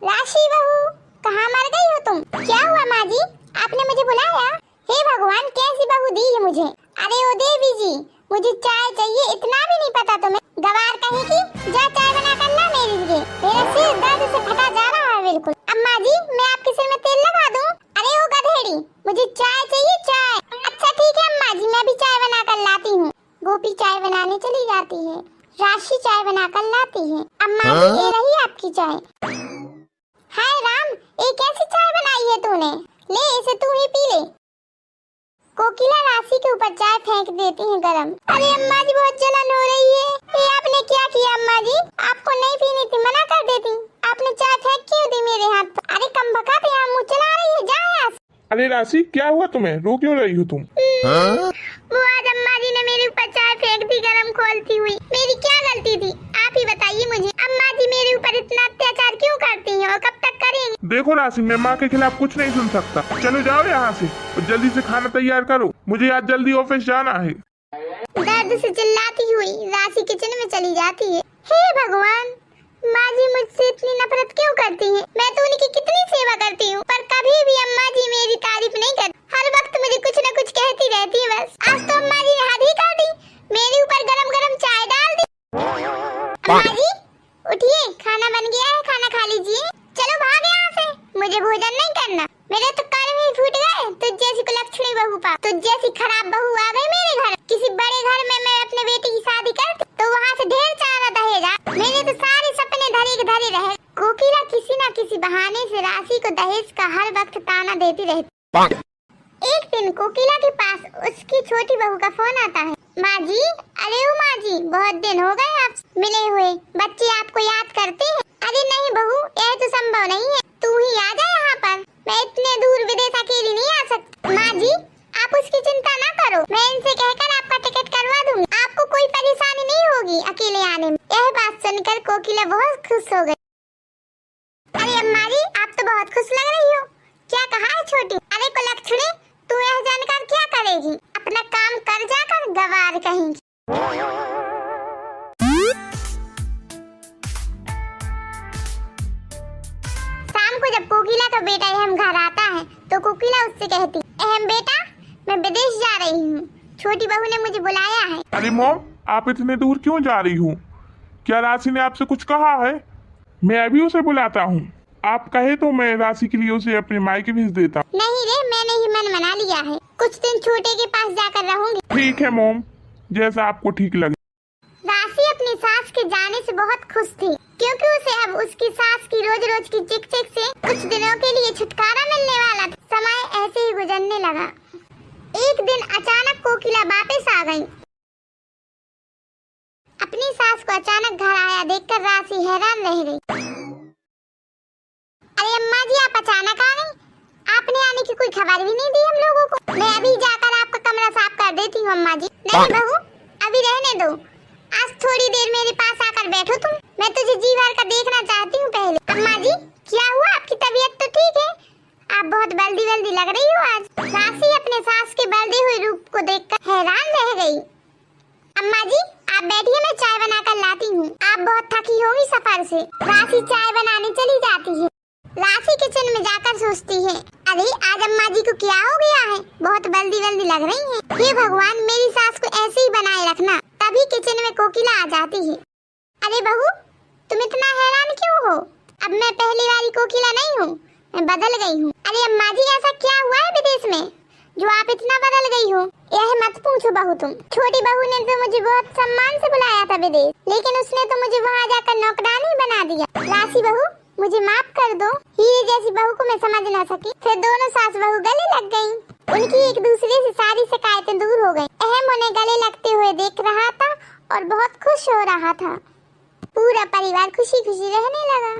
राशि बहू, कहाँ मर गई हो तुम? क्या हुआ माँ जी, आपने मुझे बुलाया? हे भगवान, कैसी बहू दी है मुझे? अरे ओ देवी जी, मुझे चाय चाहिए, इतना भी नहीं पता तुम्हें? गवार कहीं की, जा चाय बना कर ला मेरे लिए। मेरा सिर दर्द से फटा जा रहा है बिल्कुल। अम्मा जी, मैं आपके सिर में तेल लगा दूं? अरे ओ गधेड़ी, मुझे चाय चाहिए, चाय। अच्छा ठीक है अम्मा जी, मैं भी चाय बना कर लाती हूँ। गोपी चाय बनाने चली जाती है, राशि चाय बना कर लाती है। अम्मा जी, ये रही आपकी चाय। हाय राम, ये कैसी चाय बनाई है तूने? ले इसे तू ही पी ले। कोकिला राशि के ऊपर चाय फेंक देती है गरम। अरे अम्मा जी, बहुत जलन हो रही है। ये आपने क्या किया अम्मा जी? आपको नहीं पीनी थी, मना कर देती। आपने चाय फेंक क्यों दी मेरे हाथ पर? अरे कम बका, यहाँ मुँह चला रही है, जा यहाँ से। अरे राशि, क्या हुआ तुम्हें? रो क्यों रही हो तुम? वो आज अम्मा जी ने मेरे ऊपर चाय फेंक दी गरम खोलती हुई। मेरी क्या गलती थी, आप ही बताइए मुझे। अम्मा जी मेरे ऊपर इतना अत्याचार क्यों करती हैं और कब तक करेंगी? देखो राशि, मैं माँ के खिलाफ कुछ नहीं सुन सकता। चलो जाओ यहाँ से और जल्दी से खाना तैयार करो, मुझे आज जल्दी ऑफिस जाना है। दर्द से चिल्लाती हुई राशि किचन में चली जाती है। हे भगवान, माँ जी मुझसे इतनी नफरत क्यों करती हैं? मैं तो उनकी कितनी सेवा करती हूँ, पर कभी भी अम्मा जी मेरी तारीफ नहीं करती। हर वक्त मुझे कुछ न कुछ कहती रहती है बस। आज तो अम्मा जी ने हद ही कर दी, मेरे ऊपर गरम गरम चाय डाल दी। अम्मा जी उठिए, खाना बन गया है, खाना खा लीजिए। चलो भाग यहाँ से, मुझे भोजन नहीं करना। मेरे तो कर्म ही फूट गए, तुझ जैसी कुलक्षणी बहू पा, तुझ जैसी खराब बहू आ गई मेरे घर। किसी बड़े घर में मैं अपने बेटे की शादी करती तो वहाँ से ढेर सारा दहेज आ। मेरे तो सारे सपने धरे के धरे रहे। कोकिला किसी न किसी बहाने से राशि को दहेज का हर वक्त ताना देती रहती। एक दिन कोकिला के पास उसकी छोटी बहू का फोन आता है। माँ जी, अरे ओ माँ जी, बहुत दिन हो गए आप मिले हुए, बच्चे आपको याद करते हैं। अरे नहीं बहू, यह तो संभव नहीं है, तू ही आ जा यहाँ पर। मैं इतने दूर विदेश अकेली नहीं आ सकती। माँ जी, आप उसकी चिंता ना करो, मैं इनसे कहकर आपका टिकट करवा दूंगी। आपको कोई परेशानी नहीं होगी अकेले आने में। यह बात सुनकर कोकिला बहुत खुश हो गई। अरे अम्मा जी, आप तो बहुत खुश लग रही हो। क्या कहा है छोटी? अरे कुलक्षणी, तू यह जानकर क्या करेगी? अपना काम कर जाकर, गवार कहेंगी। शाम को जब कोकिला का बेटा अहम घर आता है तो कोकिला उससे कहती, अहम बेटा, मैं विदेश जा रही हूँ, छोटी बहू ने मुझे बुलाया है। अरे मॉम, आप इतने दूर क्यों जा रही हो? क्या राशि ने आपसे कुछ कहा है? मैं अभी उसे बुलाता हूँ। आप कहे तो मैं राशि के लिए उसे अपने मायके भेज देता। नहीं रे, मैंने ही मन बना लिया है, कुछ दिन छोटे के पास जाकर रहूंगी। ठीक है मॉम, जैसा आपको ठीक लगे। राशि अपनी सास के जाने से बहुत खुश थी, क्योंकि उसे अब उसकी सास की रोज रोज की चिक चिक से कुछ दिनों के लिए छुटकारा मिलने वाला था। समय ऐसे ही गुजरने लगा। एक दिन अचानक कोकिला वापस आ गई। अपनी सास को अचानक घर आया देखकर राशि हैरान रह गई। अरे अम्मा जी, आप अचानक आ गई, आपने आने की कोई खबर भी नहीं दी हम लोगों को। मैं अभी जाकर आपका कमरा साफ कर देती हूँ अम्मा जी। नहीं बहू, अभी रहने दो, आज थोड़ी देर मेरे पास आकर बैठो तुम, मैं तुझे जी भर का देखना चाहती हूँ पहले। अम्मा जी, क्या हुआ? आपकी तबीयत तो ठीक है, आप बहुत बल्दी बल्दी लग रही हो आज। राशि अपने सास के बल्दे हुए रूप को देखकर हैरान रह गई। अम्मा जी, आप बैठिए, मैं चाय बनाकर लाती हूँ, आप बहुत थकी होगी सफर से। राशि चाय बनाने चली जाती है। राशि किचन में जाकर सोचती है, अरे आज अम्मा जी को क्या हो गया है, बहुत बल्दी बल्दी लग रही हैं। हे भगवान, मेरी सास को ऐसे ही बनाए रखना। तभी किचन में कोकिला आ जाती है। अरे बहू, तुम इतना हैरान क्यों हो? अब मैं पहली वाली कोकिला नहीं हूँ, मैं बदल गई हूँ। अरे अम्मा जी, ऐसा क्या हुआ है विदेश में जो आप इतना बदल गई हो? यह मत पूछो बहू तुम। छोटी बहू ने तो मुझे बहुत सम्मान से बुलाया था विदेश, लेकिन उसने तो मुझे वहाँ जाकर नौकरानी बना दिया। राशि बहू, मुझे माफ कर दो, हीरे जैसी बहू को मैं समझ न सकी। फिर दोनों सास बहू गले लग गईं। उनकी एक दूसरे से सारी शिकायतें दूर हो गईं। अहम उन्हें गले लगते हुए देख रहा था और बहुत खुश हो रहा था। पूरा परिवार खुशी खुशी रहने लगा।